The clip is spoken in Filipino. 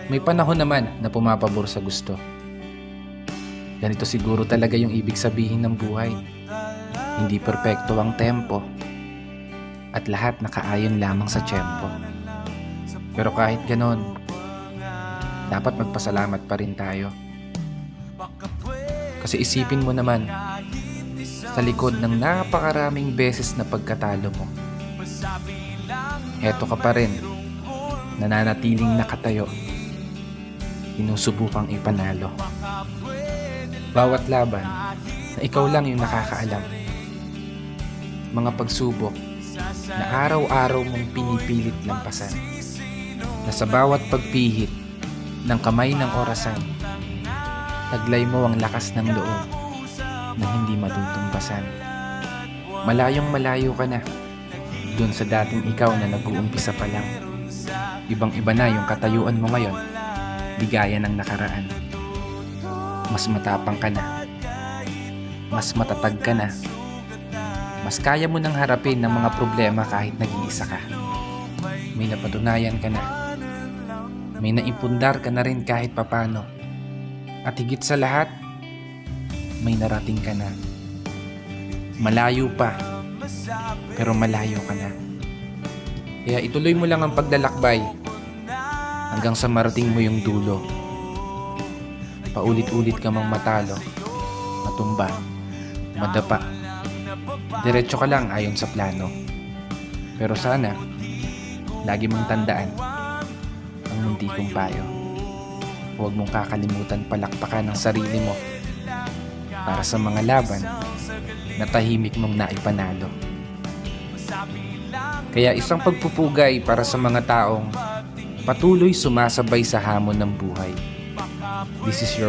May panahon naman na pumapabor sa gusto. Ganito siguro talaga yung ibig sabihin ng buhay. Hindi perpekto ang tempo at lahat nakaayon lamang sa tiyempo. Pero kahit ganon, dapat magpasalamat pa rin tayo. Kasi isipin mo naman, sa likod ng napakaraming beses na pagkatalo mo, heto ka pa rin, nananatiling nakatayo, sinusubukang ipanalo. Bawat laban na ikaw lang yung nakakaalam. Mga pagsubok na araw-araw mong pinipilit lampasan, na sa bawat pagpihit ng kamay ng orasan, taglay mo ang lakas ng loob na hindi matutumbasan. Malayong malayo ka na dun sa dating ikaw na nag-uumpisa pa lang. Ibang-iba na yung katayuan mo ngayon, di gaya ng nakaraan. Mas matapang ka na, mas matatag ka na, mas kaya mo nang harapin ng mga problema kahit nag-iisa ka. May napatunayan ka na, may naipundar ka na rin kahit papano. At higit sa lahat, may narating ka na. Malayo pa, pero malayo ka na. Kaya ituloy mo lang ang paglalakbay hanggang sa marating mo yung dulo. Paulit-ulit ka mang matalo, matumba, madapa. Diretso ka lang ayon sa plano. Pero sana, lagi mong tandaan ang munti kong payo. Huwag mong kakalimutan palakpakan ang sarili mo para sa mga laban na tahimik mong naipanalo. Kaya isang pagpupugay para sa mga taong patuloy sumasabay sa hamon ng buhay. This is your